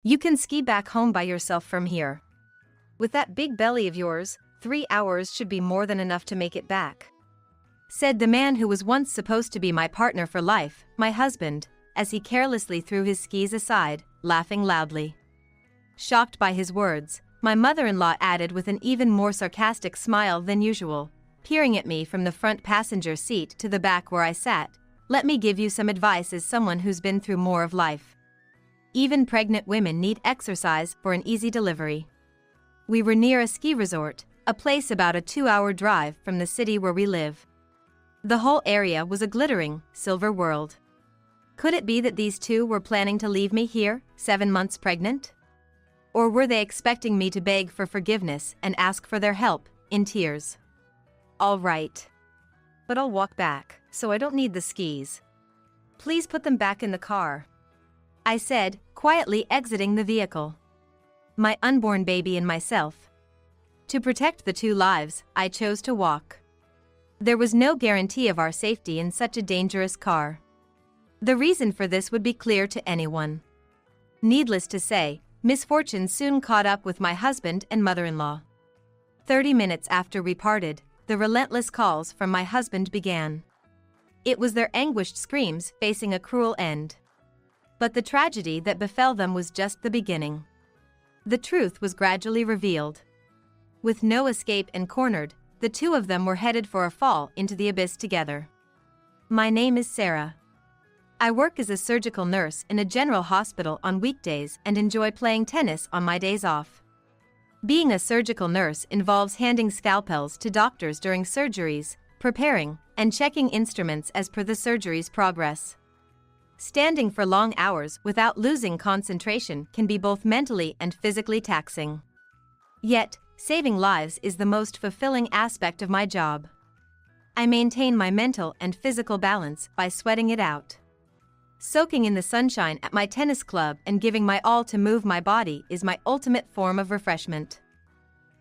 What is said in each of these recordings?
You can ski back home by yourself from here. With that big belly of yours, 3 hours should be more than enough to make it back," said the man who was once supposed to be my partner for life, my husband, as he carelessly threw his skis aside, laughing loudly. Shocked by his words, my mother-in-law added with an even more sarcastic smile than usual, peering at me from the front passenger seat to the back where I sat, "Let me give you some advice as someone who's been through more of life. Even pregnant women need exercise for an easy delivery." We were near a ski resort, a place about a 2-hour drive from the city where we live. The whole area was a glittering, silver world. Could it be that these two were planning to leave me here, 7 months pregnant? Or were they expecting me to beg for forgiveness and ask for their help, in tears? "All right. But I'll walk back, so I don't need the skis. Please put them back in the car," I said, quietly exiting the vehicle. My unborn baby and myself. To protect the 2 lives, I chose to walk. There was no guarantee of our safety in such a dangerous car. The reason for this would be clear to anyone. Needless to say, misfortune soon caught up with my husband and mother-in-law. 30 minutes after we parted, the relentless calls from my husband began. It was their anguished screams facing a cruel end. But the tragedy that befell them was just the beginning. The truth was gradually revealed. With no escape and cornered, the 2 of them were headed for a fall into the abyss together. My name is Sarah. I work as a surgical nurse in a general hospital on weekdays and enjoy playing tennis on my days off. Being a surgical nurse involves handing scalpels to doctors during surgeries, preparing, and checking instruments as per the surgery's progress. Standing for long hours without losing concentration can be both mentally and physically taxing. Yet, saving lives is the most fulfilling aspect of my job. I maintain my mental and physical balance by sweating it out. Soaking in the sunshine at my tennis club and giving my all to move my body is my ultimate form of refreshment.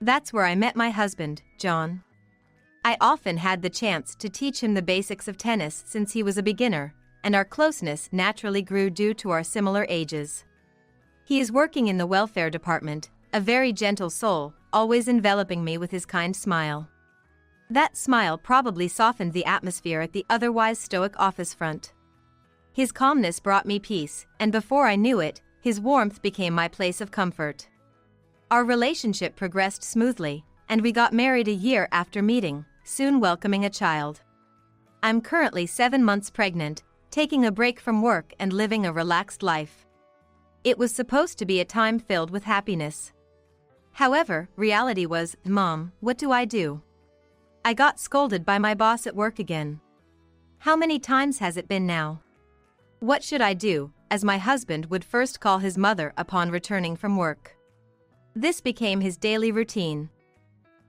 That's where I met my husband, John. I often had the chance to teach him the basics of tennis since he was a beginner, and our closeness naturally grew due to our similar ages. He is working in the welfare department, a very gentle soul, always enveloping me with his kind smile. That smile probably softened the atmosphere at the otherwise stoic office front. His calmness brought me peace, and before I knew it, his warmth became my place of comfort. Our relationship progressed smoothly, and we got married a year after meeting, soon welcoming a child. I'm currently 7 months pregnant, taking a break from work and living a relaxed life. It was supposed to be a time filled with happiness. However, reality was, "Mom, what do I do?" I got scolded by my boss at work again. How many times has it been now? What should I do, as my husband would first call his mother upon returning from work. This became his daily routine.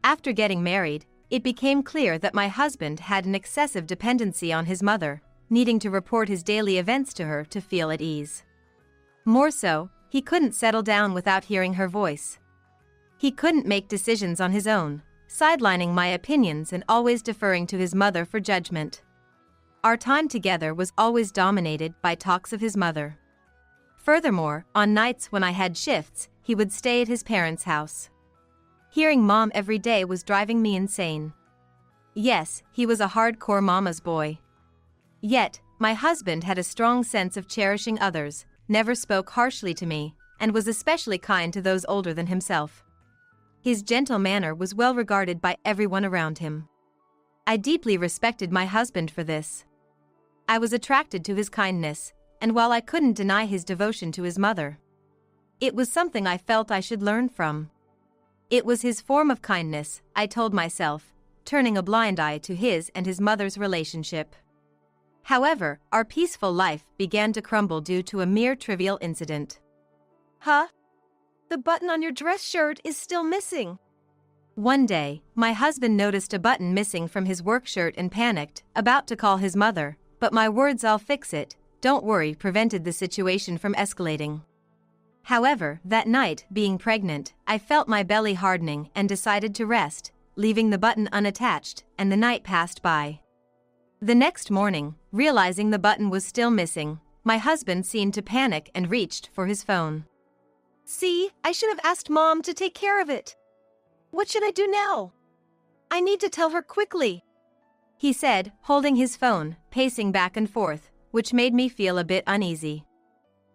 After getting married, it became clear that my husband had an excessive dependency on his mother, needing to report his daily events to her to feel at ease. More so, he couldn't settle down without hearing her voice. He couldn't make decisions on his own, sidelining my opinions and always deferring to his mother for judgment. Our time together was always dominated by talks of his mother. Furthermore, on nights when I had shifts, he would stay at his parents' house. Hearing Mom every day was driving me insane. Yes, he was a hardcore mama's boy. Yet, my husband had a strong sense of cherishing others, never spoke harshly to me, and was especially kind to those older than himself. His gentle manner was well regarded by everyone around him. I deeply respected my husband for this. I was attracted to his kindness, and while I couldn't deny his devotion to his mother, it was something I felt I should learn from. It was his form of kindness, I told myself, turning a blind eye to his and his mother's relationship. However, our peaceful life began to crumble due to a mere trivial incident. "Huh? The button on your dress shirt is still missing." One day, my husband noticed a button missing from his work shirt and panicked, about to call his mother, but my words "I'll fix it, don't worry" prevented the situation from escalating. However, that night, being pregnant, I felt my belly hardening and decided to rest, leaving the button unattached, and the night passed by. The next morning, realizing the button was still missing, my husband seemed to panic and reached for his phone. See, I should have asked Mom to take care of it. What should I do now? I need to tell her quickly, he said, holding his phone, pacing back and forth, which made me feel a bit uneasy.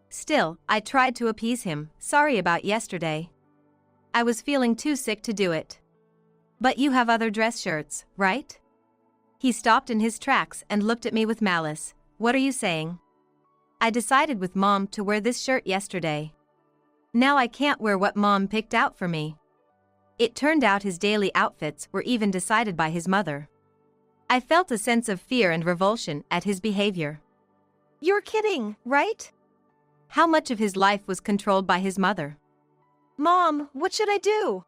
Still, I tried to appease him. Sorry about yesterday. I was feeling too sick to do it. But you have other dress shirts, right? He stopped in his tracks and looked at me with malice. What are you saying? I decided with Mom to wear this shirt yesterday. Now I can't wear what Mom picked out for me. It turned out his daily outfits were even decided by his mother. I felt a sense of fear and revulsion at his behavior. You're kidding, right? How much of his life was controlled by his mother? Mom, what should I do?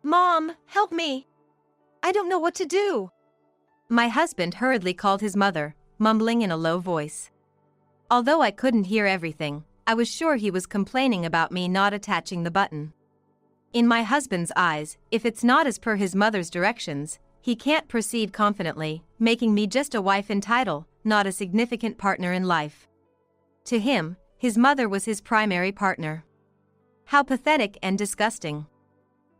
Mom, help me. I don't know what to do. My husband hurriedly called his mother, mumbling in a low voice. Although I couldn't hear everything, I was sure he was complaining about me not attaching the button. In my husband's eyes, if it's not as per his mother's directions, he can't proceed confidently, making me just a wife in title, not a significant partner in life. To him, his mother was his primary partner. How pathetic and disgusting.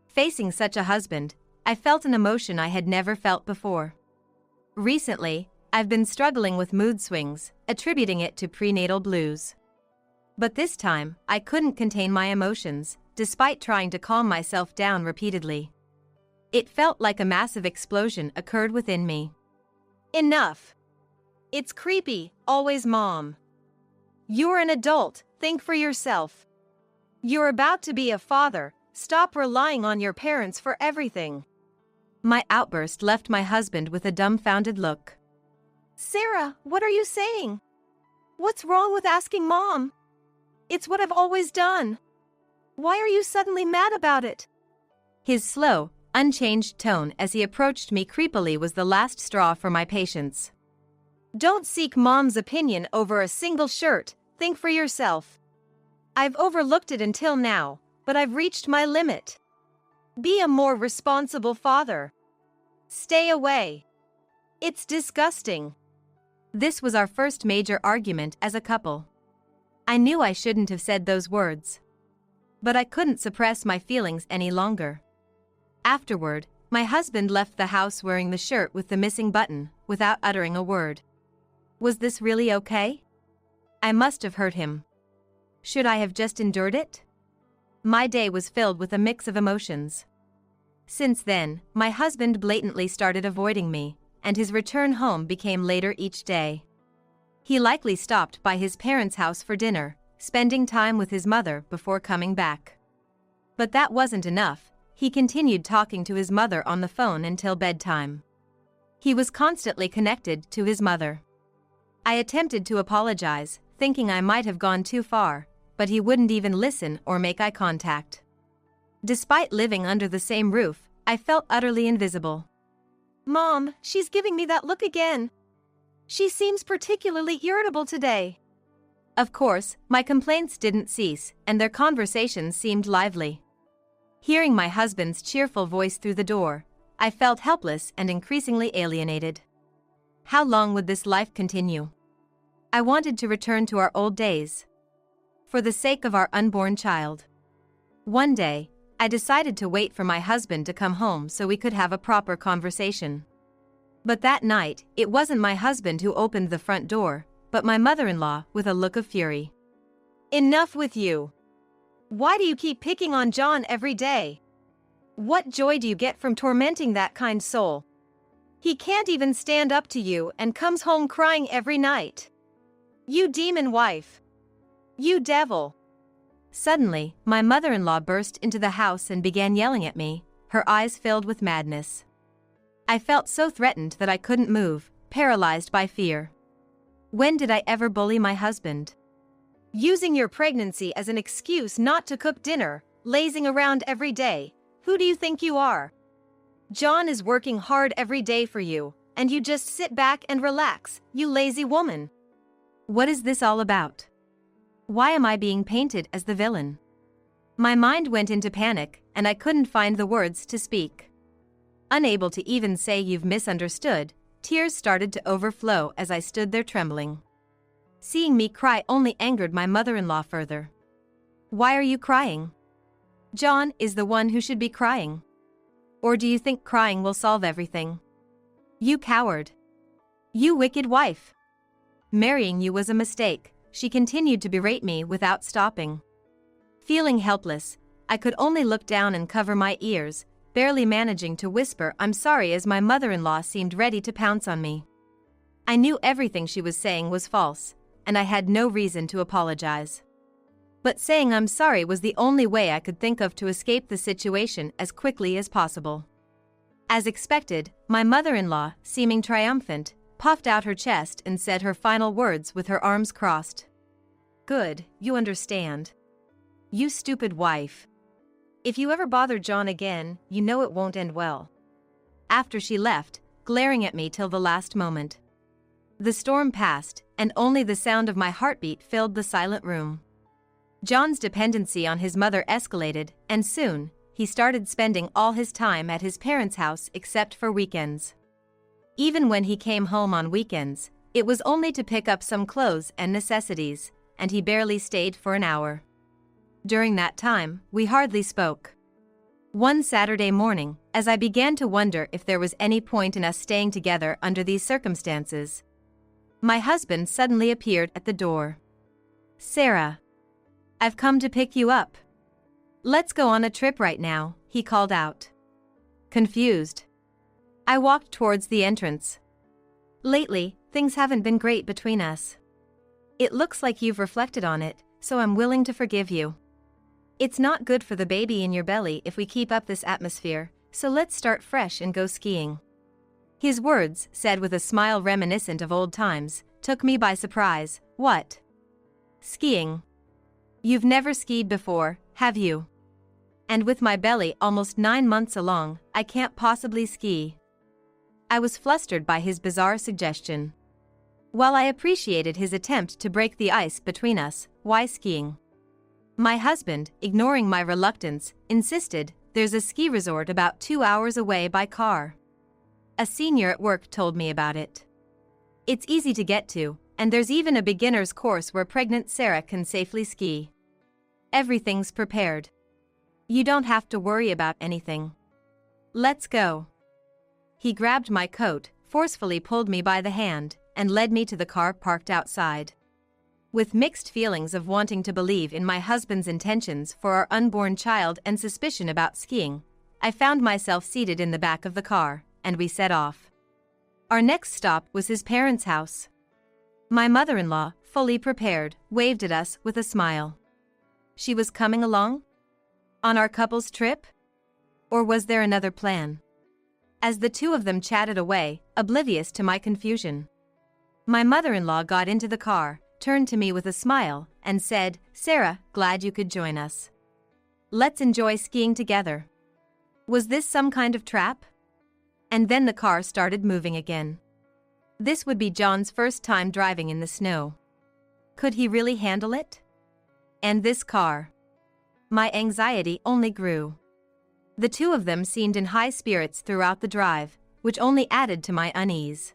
Facing such a husband, I felt an emotion I had never felt before. Recently, I've been struggling with mood swings, attributing it to prenatal blues. But this time, I couldn't contain my emotions, despite trying to calm myself down repeatedly. It felt like a massive explosion occurred within me. Enough. It's creepy, always Mom. You're an adult, think for yourself. You're about to be a father, stop relying on your parents for everything. My outburst left my husband with a dumbfounded look. Sarah, what are you saying? What's wrong with asking Mom? It's what I've always done. Why are you suddenly mad about it? His slow, unchanged tone as he approached me creepily was the last straw for my patience. Don't seek Mom's opinion over a single shirt, think for yourself. I've overlooked it until now, but I've reached my limit. Be a more responsible father. Stay away. It's disgusting. This was our first major argument as a couple. I knew I shouldn't have said those words. But I couldn't suppress my feelings any longer. Afterward, my husband left the house wearing the shirt with the missing button, without uttering a word. Was this really okay? I must have hurt him. Should I have just endured it? My day was filled with a mix of emotions. Since then, my husband blatantly started avoiding me, and his return home became later each day. He likely stopped by his parents' house for dinner, spending time with his mother before coming back. But that wasn't enough, he continued talking to his mother on the phone until bedtime. He was constantly connected to his mother. I attempted to apologize, thinking I might have gone too far, but he wouldn't even listen or make eye contact. Despite living under the same roof, I felt utterly invisible. Mom, she's giving me that look again. She seems particularly irritable today. Of course, my complaints didn't cease, and their conversations seemed lively. Hearing my husband's cheerful voice through the door, I felt helpless and increasingly alienated. How long would this life continue? I wanted to return to our old days. For the sake of our unborn child. One day, I decided to wait for my husband to come home so we could have a proper conversation. But that night, it wasn't my husband who opened the front door, but my mother-in-law with a look of fury. Enough with you. Why do you keep picking on John every day? What joy do you get from tormenting that kind soul? He can't even stand up to you and comes home crying every night. You demon wife. You devil. Suddenly, my mother-in-law burst into the house and began yelling at me, her eyes filled with madness. I felt so threatened that I couldn't move, paralyzed by fear. When did I ever bully my husband? Using your pregnancy as an excuse not to cook dinner, lazing around every day, who do you think you are? John is working hard every day for you, and you just sit back and relax, you lazy woman. What is this all about? Why am I being painted as the villain? My mind went into panic, and I couldn't find the words to speak. Unable to even say you've misunderstood, tears started to overflow as I stood there trembling. Seeing me cry only angered my mother-in-law further. Why are you crying? John is the one who should be crying. Or do you think crying will solve everything? You coward. You wicked wife. Marrying you was a mistake, she continued to berate me without stopping. Feeling helpless, I could only look down and cover my ears, barely managing to whisper I'm sorry as my mother-in-law seemed ready to pounce on me. I knew everything she was saying was false, and I had no reason to apologize. But saying I'm sorry was the only way I could think of to escape the situation as quickly as possible. As expected, my mother-in-law, seeming triumphant, puffed out her chest and said her final words with her arms crossed. Good, you understand. You stupid wife. If you ever bother John again, you know it won't end well. After she left, glaring at me till the last moment. The storm passed, and only the sound of my heartbeat filled the silent room. John's dependency on his mother escalated, and soon, he started spending all his time at his parents' house except for weekends. Even when he came home on weekends, it was only to pick up some clothes and necessities, and he barely stayed for an hour. During that time, we hardly spoke. One Saturday morning, as I began to wonder if there was any point in us staying together under these circumstances, my husband suddenly appeared at the door. Sarah. I've come to pick you up. Let's go on a trip right now, he called out. Confused, I walked towards the entrance. Lately, things haven't been great between us. It looks like you've reflected on it, so I'm willing to forgive you. It's not good for the baby in your belly if we keep up this atmosphere, so let's start fresh and go skiing. His words, said with a smile reminiscent of old times, took me by surprise. What? Skiing? You've never skied before, have you? And with my belly almost 9 months along, I can't possibly ski. I was flustered by his bizarre suggestion. While I appreciated his attempt to break the ice between us, why skiing? My husband, ignoring my reluctance, insisted, there's a ski resort about 2 hours away by car. A senior at work told me about it. It's easy to get to, and there's even a beginner's course where pregnant Sarah can safely ski. Everything's prepared. You don't have to worry about anything. Let's go. He grabbed my coat, forcefully pulled me by the hand, and led me to the car parked outside. With mixed feelings of wanting to believe in my husband's intentions for our unborn child and suspicion about skiing, I found myself seated in the back of the car, and we set off. Our next stop was his parents' house. My mother-in-law, fully prepared, waved at us with a smile. She was coming along? On our couple's trip? Or was there another plan? As the two of them chatted away, oblivious to my confusion, my mother-in-law got into the car, turned to me with a smile, and said, Sarah, glad you could join us. Let's enjoy skiing together. Was this some kind of trap? And then the car started moving again. This would be John's first time driving in the snow. Could he really handle it? And this car? My anxiety only grew. The two of them seemed in high spirits throughout the drive, which only added to my unease.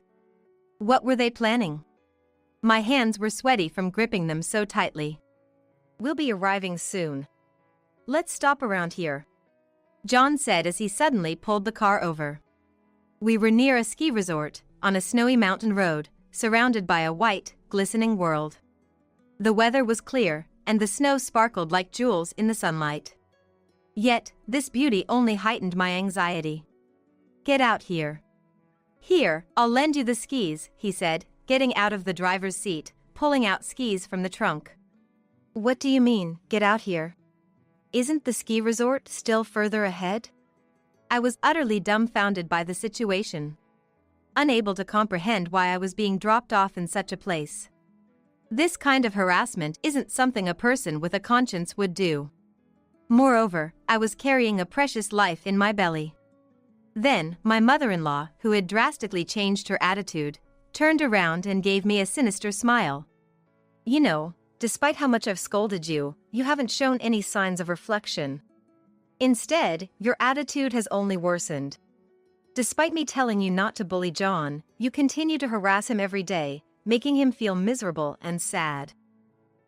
What were they planning? My hands were sweaty from gripping them so tightly. We'll be arriving soon. Let's stop around here, John said as he suddenly pulled the car over. We were near a ski resort, on a snowy mountain road, surrounded by a white, glistening world. The weather was clear, and the snow sparkled like jewels in the sunlight. Yet, this beauty only heightened my anxiety. Get out here. Here, I'll lend you the skis, he said, getting out of the driver's seat, pulling out skis from the trunk. What do you mean, get out here? Isn't the ski resort still further ahead? I was utterly dumbfounded by the situation, unable to comprehend why I was being dropped off in such a place. This kind of harassment isn't something a person with a conscience would do. Moreover, I was carrying a precious life in my belly. Then, my mother-in-law, who had drastically changed her attitude, turned around and gave me a sinister smile. You know, despite how much I've scolded you, you haven't shown any signs of reflection. Instead, your attitude has only worsened. Despite me telling you not to bully John, you continue to harass him every day, making him feel miserable and sad.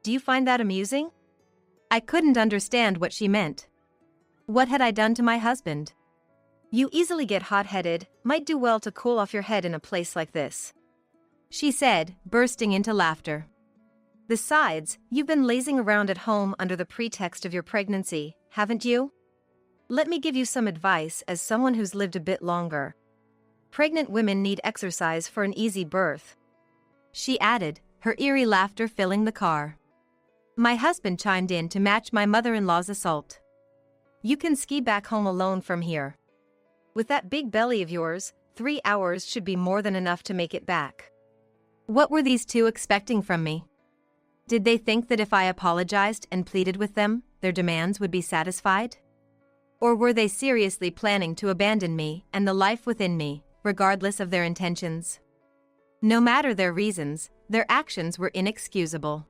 Do you find that amusing? I couldn't understand what she meant. What had I done to my husband? You easily get hot-headed, might do well to cool off your head in a place like this, she said, bursting into laughter. Besides, you've been lazing around at home under the pretext of your pregnancy, haven't you? Let me give you some advice as someone who's lived a bit longer. Pregnant women need exercise for an easy birth, she added, her eerie laughter filling the car. My husband chimed in to match my mother-in-law's assault. You can ski back home alone from here. With that big belly of yours, 3 hours should be more than enough to make it back. What were these two expecting from me? Did they think that if I apologized and pleaded with them, their demands would be satisfied? Or were they seriously planning to abandon me and the life within me, regardless of their intentions? No matter their reasons, their actions were inexcusable.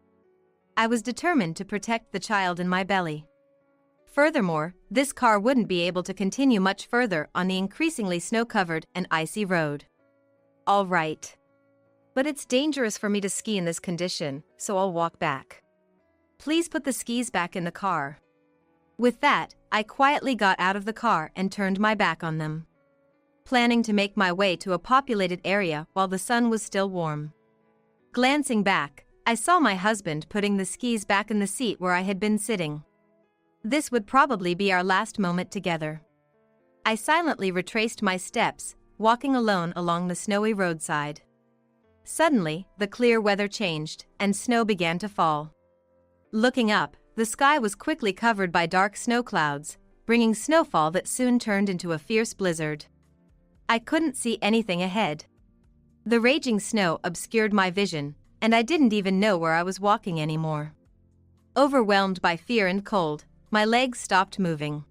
I was determined to protect the child in my belly. Furthermore, this car wouldn't be able to continue much further on the increasingly snow-covered and icy road. All right. But it's dangerous for me to ski in this condition, so I'll walk back. Please put the skis back in the car. With that, I quietly got out of the car and turned my back on them, planning to make my way to a populated area while the sun was still warm. Glancing back, I saw my husband putting the skis back in the seat where I had been sitting. This would probably be our last moment together. I silently retraced my steps, walking alone along the snowy roadside. Suddenly, the clear weather changed, and snow began to fall. Looking up, the sky was quickly covered by dark snow clouds, bringing snowfall that soon turned into a fierce blizzard. I couldn't see anything ahead. The raging snow obscured my vision, and I didn't even know where I was walking anymore. Overwhelmed by fear and cold, my legs stopped moving.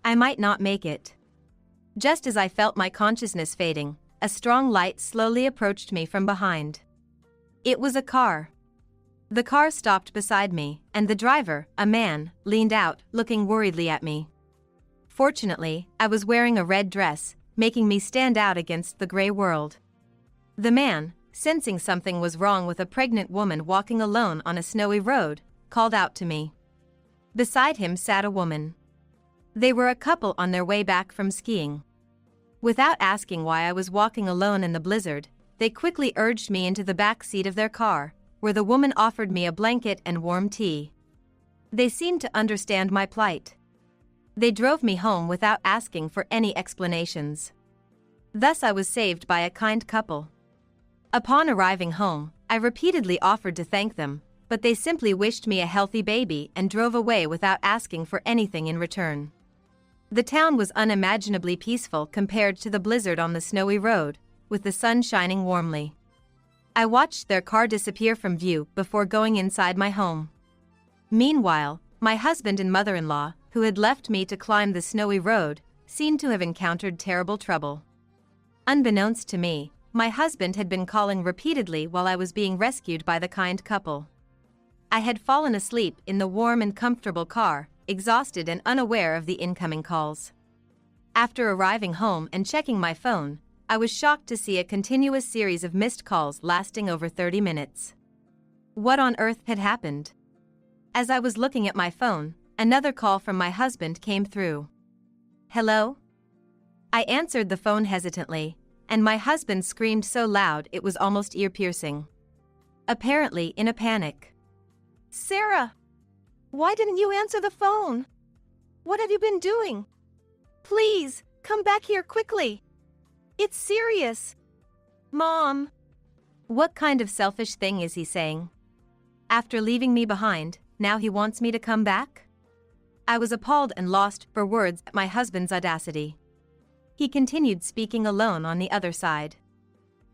I might not make it. Just as I felt my consciousness fading, a strong light slowly approached me from behind. It was a car. The car stopped beside me, and the driver, a man, leaned out, looking worriedly at me. Fortunately, I was wearing a red dress, making me stand out against the gray world. The man, sensing something was wrong with a pregnant woman walking alone on a snowy road, called out to me. Beside him sat a woman. They were a couple on their way back from skiing. Without asking why I was walking alone in the blizzard, they quickly urged me into the back seat of their car, where the woman offered me a blanket and warm tea. They seemed to understand my plight. They drove me home without asking for any explanations. Thus I was saved by a kind couple. Upon arriving home, I repeatedly offered to thank them, but they simply wished me a healthy baby and drove away without asking for anything in return. The town was unimaginably peaceful compared to the blizzard on the snowy road, with the sun shining warmly. I watched their car disappear from view before going inside my home. Meanwhile, my husband and mother-in-law, who had left me to climb the snowy road, seemed to have encountered terrible trouble. Unbeknownst to me, my husband had been calling repeatedly while I was being rescued by the kind couple. I had fallen asleep in the warm and comfortable car, exhausted and unaware of the incoming calls. After arriving home and checking my phone, I was shocked to see a continuous series of missed calls lasting over 30 minutes. What on earth had happened? As I was looking at my phone, another call from my husband came through. Hello? I answered the phone hesitantly, and my husband screamed so loud it was almost ear-piercing. Apparently in a panic. Sarah! Why didn't you answer the phone? What have you been doing? Please, come back here quickly. It's serious. Mom. What kind of selfish thing is he saying? After leaving me behind, now he wants me to come back? I was appalled and lost for words at my husband's audacity. He continued speaking alone on the other side.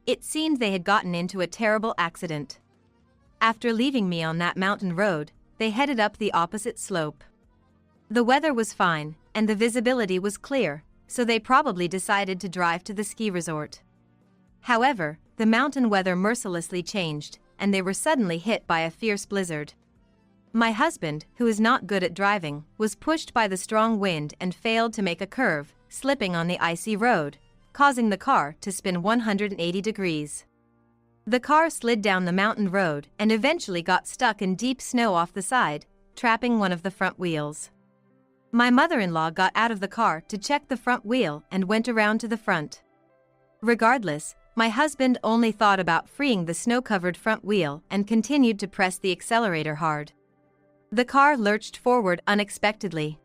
It seemed they had gotten into a terrible accident. After leaving me on that mountain road, they headed up the opposite slope. The weather was fine, and the visibility was clear, so they probably decided to drive to the ski resort. However, the mountain weather mercilessly changed, and they were suddenly hit by a fierce blizzard. My husband, who is not good at driving, was pushed by the strong wind and failed to make a curve, slipping on the icy road, causing the car to spin 180 degrees. The car slid down the mountain road and eventually got stuck in deep snow off the side, trapping one of the front wheels. My mother-in-law got out of the car to check the front wheel and went around to the front. Regardless, my husband only thought about freeing the snow-covered front wheel and continued to press the accelerator hard. The car lurched forward unexpectedly.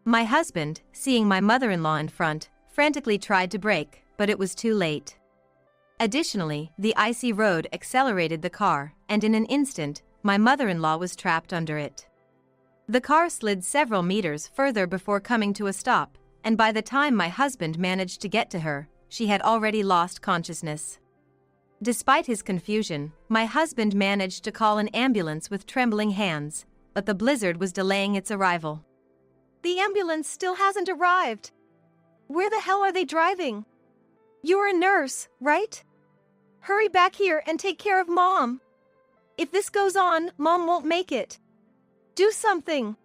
My husband, seeing my mother-in-law in front, frantically tried to brake, but it was too late. Additionally, the icy road accelerated the car, and in an instant, my mother-in-law was trapped under it. The car slid several meters further before coming to a stop, and by the time my husband managed to get to her, she had already lost consciousness. Despite his confusion, my husband managed to call an ambulance with trembling hands, but the blizzard was delaying its arrival. The ambulance still hasn't arrived. Where the hell are they driving? You're a nurse, right? Hurry back here and take care of Mom. If this goes on, Mom won't make it. Do something.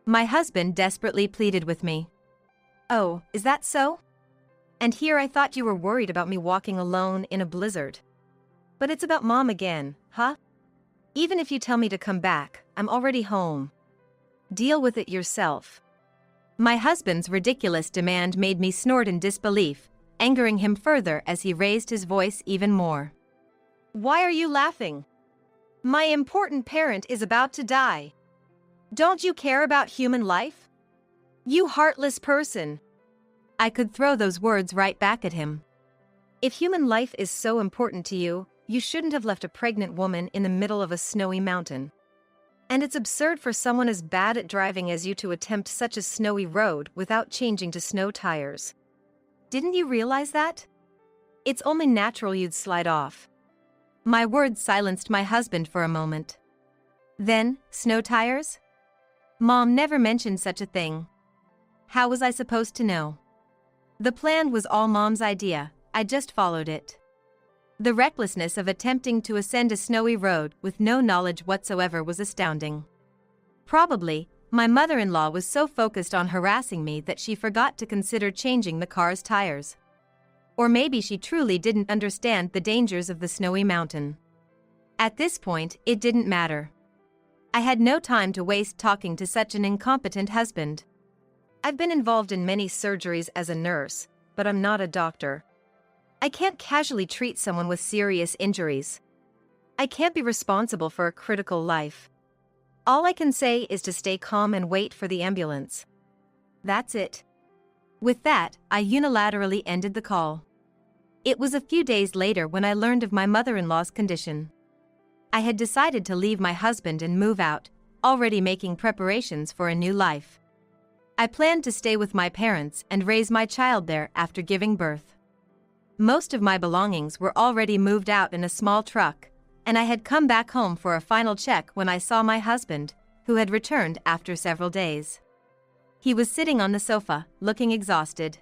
My husband desperately pleaded with me. Oh, is that so? And here I thought you were worried about me walking alone in a blizzard. But it's about Mom again, huh? Even if you tell me to come back, I'm already home. Deal with it yourself. My husband's ridiculous demand made me snort in disbelief, angering him further as he raised his voice even more. Why are you laughing? My important parent is about to die. Don't you care about human life? You heartless person. I could throw those words right back at him. If human life is so important to you, you shouldn't have left a pregnant woman in the middle of a snowy mountain. And it's absurd for someone as bad at driving as you to attempt such a snowy road without changing to snow tires. Didn't you realize that? It's only natural you'd slide off. My words silenced my husband for a moment. Then, snow tires? Mom never mentioned such a thing. How was I supposed to know? The plan was all Mom's idea, I just followed it. The recklessness of attempting to ascend a snowy road with no knowledge whatsoever was astounding. Probably, my mother-in-law was so focused on harassing me that she forgot to consider changing the car's tires. Or maybe she truly didn't understand the dangers of the snowy mountain. At this point, it didn't matter. I had no time to waste talking to such an incompetent husband. I've been involved in many surgeries as a nurse, but I'm not a doctor. I can't casually treat someone with serious injuries. I can't be responsible for a critical life. All I can say is to stay calm and wait for the ambulance. That's it. With that, I unilaterally ended the call. It was a few days later when I learned of my mother-in-law's condition. I had decided to leave my husband and move out, already making preparations for a new life. I planned to stay with my parents and raise my child there after giving birth. Most of my belongings were already moved out in a small truck, and I had come back home for a final check when I saw my husband, who had returned after several days. He was sitting on the sofa, looking exhausted.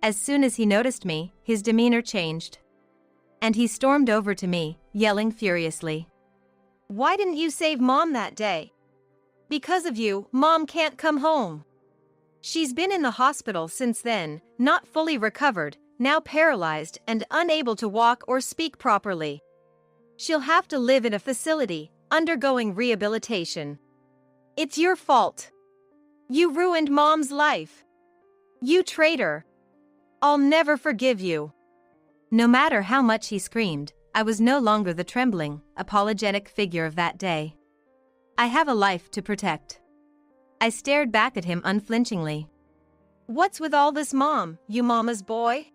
As soon as he noticed me, his demeanor changed. And he stormed over to me, yelling furiously. Why didn't you save Mom that day? Because of you, Mom can't come home. She's been in the hospital since then, not fully recovered, now paralyzed and unable to walk or speak properly. She'll have to live in a facility, undergoing rehabilitation. It's your fault. You ruined Mom's life. You traitor. I'll never forgive you. No matter how much he screamed, I was no longer the trembling, apologetic figure of that day. I have a life to protect. I stared back at him unflinchingly. What's with all this, Mom, you mama's boy?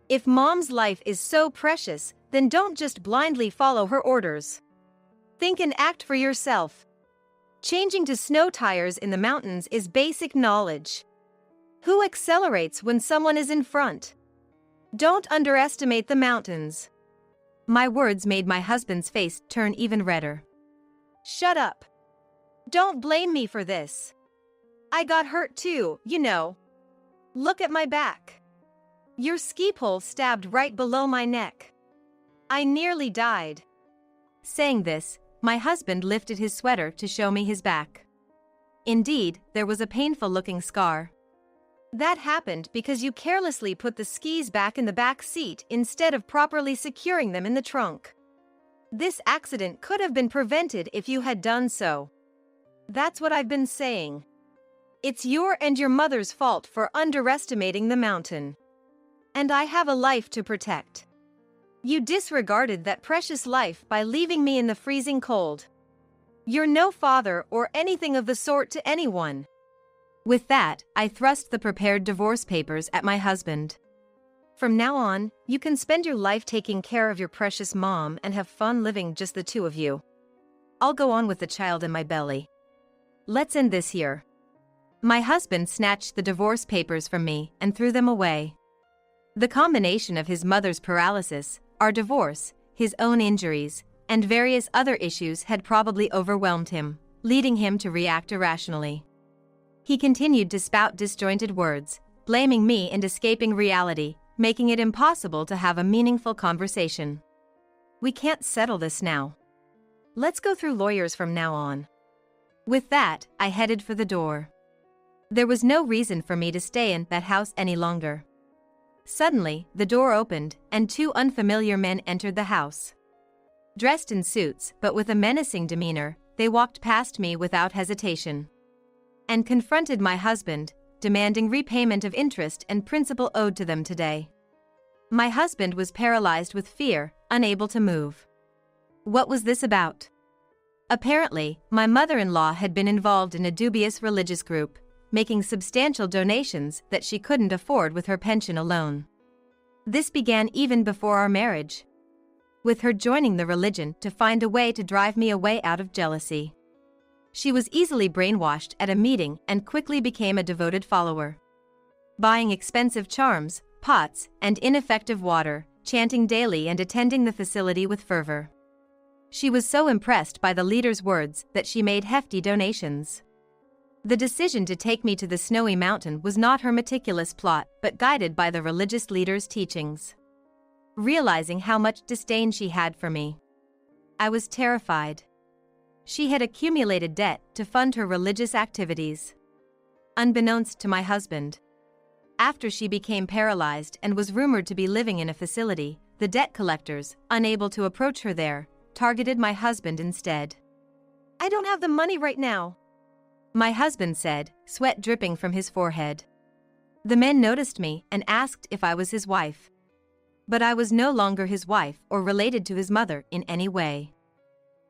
If Mom's life is so precious, then don't just blindly follow her orders. Think and act for yourself. Changing to snow tires in the mountains is basic knowledge. Who accelerates when someone is in front? Don't underestimate the mountains. My words made my husband's face turn even redder. Shut up. Don't blame me for this. I got hurt too, you know. Look at my back. Your ski pole stabbed right below my neck. I nearly died. Saying this, my husband lifted his sweater to show me his back. Indeed, there was a painful-looking scar. That happened because you carelessly put the skis back in the back seat instead of properly securing them in the trunk. This accident could have been prevented if you had done so. That's what I've been saying. It's your and your mother's fault for underestimating the mountain. And I have a life to protect. You disregarded that precious life by leaving me in the freezing cold. You're no father or anything of the sort to anyone. With that, I thrust the prepared divorce papers at my husband. From now on, you can spend your life taking care of your precious mom and have fun living just the two of you. I'll go on with the child in my belly. Let's end this here. My husband snatched the divorce papers from me and threw them away. The combination of his mother's paralysis, our divorce, his own injuries, and various other issues had probably overwhelmed him, leading him to react irrationally. He continued to spout disjointed words, blaming me and escaping reality, making it impossible to have a meaningful conversation. We can't settle this now. Let's go through lawyers from now on. With that, I headed for the door. There was no reason for me to stay in that house any longer. Suddenly, the door opened, and two unfamiliar men entered the house. Dressed in suits but with a menacing demeanor, they walked past me without hesitation and confronted my husband, demanding repayment of interest and principal owed to them today. My husband was paralyzed with fear, unable to move. What was this about? Apparently, my mother-in-law had been involved in a dubious religious group, making substantial donations that she couldn't afford with her pension alone. This began even before our marriage, with her joining the religion to find a way to drive me away out of jealousy. She was easily brainwashed at a meeting and quickly became a devoted follower, buying expensive charms, pots, and ineffective water, chanting daily and attending the facility with fervor. She was so impressed by the leader's words that she made hefty donations. The decision to take me to the snowy mountain was not her meticulous plot but guided by the religious leader's teachings. Realizing how much disdain she had for me, I was terrified. She had accumulated debt to fund her religious activities, unbeknownst to my husband. After she became paralyzed and was rumored to be living in a facility, the debt collectors, unable to approach her there, targeted my husband instead. I don't have the money right now, my husband said, sweat dripping from his forehead. The men noticed me and asked if I was his wife. But I was no longer his wife or related to his mother in any way.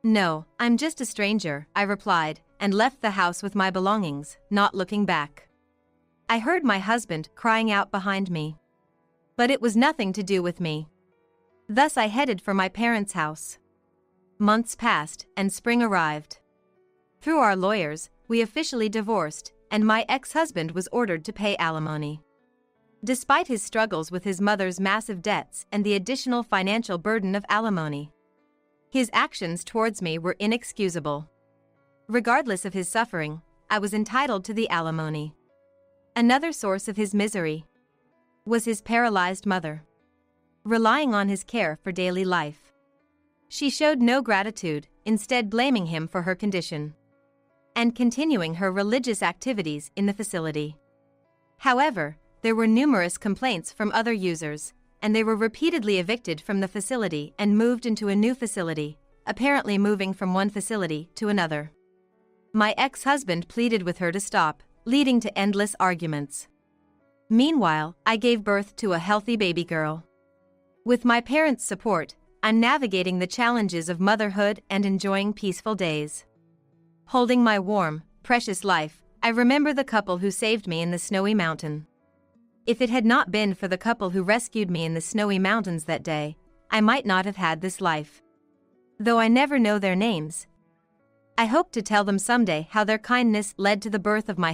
No, I'm just a stranger, I replied, and left the house with my belongings, not looking back. I heard my husband crying out behind me. But it was nothing to do with me. Thus I headed for my parents' house. Months passed, and spring arrived. Through our lawyers, we officially divorced, and my ex-husband was ordered to pay alimony. Despite his struggles with his mother's massive debts and the additional financial burden of alimony, his actions towards me were inexcusable. Regardless of his suffering, I was entitled to the alimony. Another source of his misery was his paralyzed mother, relying on his care for daily life. She showed no gratitude, instead blaming him for her condition and continuing her religious activities in the facility. However, there were numerous complaints from other users, and they were repeatedly evicted from the facility and moved into a new facility, apparently moving from one facility to another. My ex-husband pleaded with her to stop, leading to endless arguments. Meanwhile, I gave birth to a healthy baby girl. With my parents' support, I'm navigating the challenges of motherhood and enjoying peaceful days. Holding my warm, precious life, I remember the couple who saved me in the snowy mountain. If it had not been for the couple who rescued me in the snowy mountains that day, I might not have had this life. Though I never know their names, I hope to tell them someday how their kindness led to the birth of my